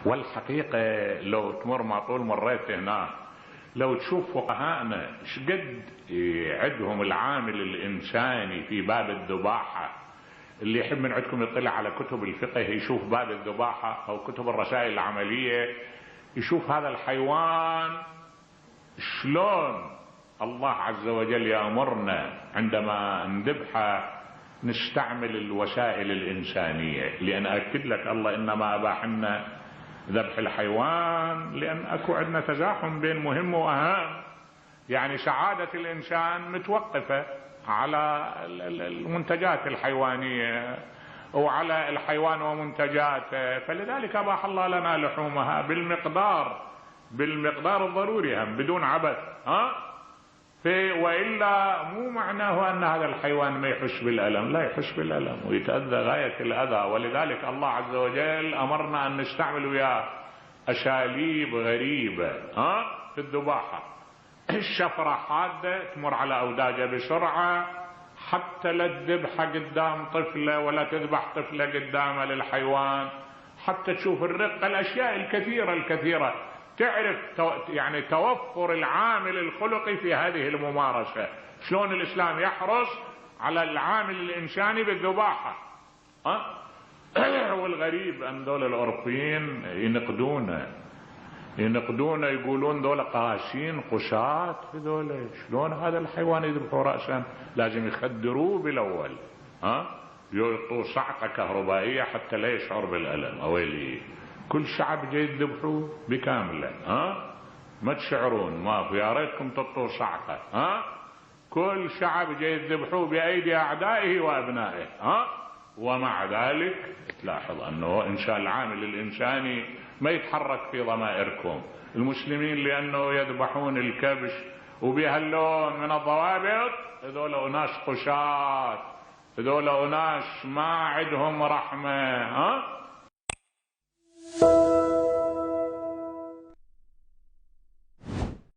والحقيقة لو تمر ما طول مريت هنا، لو تشوف فقهاءنا شقد عندهم العامل الإنساني في باب الذباحة. اللي يحب من عندكم يطلع على كتب الفقه يشوف باب الذباحة أو كتب الرسائل العملية، يشوف هذا الحيوان شلون الله عز وجل يأمرنا عندما نذبحه نستعمل الوسائل الإنسانية. لأن أكد لك الله إنما أباح لنا ذبح الحيوان لأن أكو عندنا تزاحم بين مهم وأهم. يعني سعادة الإنسان متوقفة على المنتجات الحيوانية وعلى الحيوان ومنتجاته، فلذلك أباح الله لنا لحومها بالمقدار الضروري هم بدون عبث. وإلا مو معناه أن هذا الحيوان ما يحس بالألم، لا يحس بالألم ويتأذى غاية الأذى. ولذلك الله عز وجل أمرنا أن نستعمل وياه أساليب غريبة في الذباحة. الشفرة حادة تمر على أوداجه بسرعة، حتى لا تذبحها قدام طفلة ولا تذبح طفلة قدامها للحيوان، حتى تشوف الرقة، الأشياء الكثيرة تعرف يعني توفر العامل الخلقي في هذه الممارسة. شلون الإسلام يحرص على العامل الإنساني بالذباحة. والغريب أن دول الأوروبيين ينقدون يقولون دول قاسين قساة في دول. شلون هذا الحيوان يذبحوا رأسا؟ لازم يخدروه بالأول، يعطوا صعقة كهربائية حتى لا يشعر بالألم. أويلي كل شعب جاي يذبحوه بكامله، ما تشعرون؟ ما في، يا ريتكم تعطوا صعقة. كل شعب جاي يذبحوه بأيدي أعدائه وأبنائه. ومع ذلك تلاحظ أنه إنشاء العامل الإنساني ما يتحرك في ضمائركم. المسلمين لأنه يذبحون الكبش وبهاللون من الضوابط، هذول أناس قشاة، هذول أناس ما عندهم رحمة.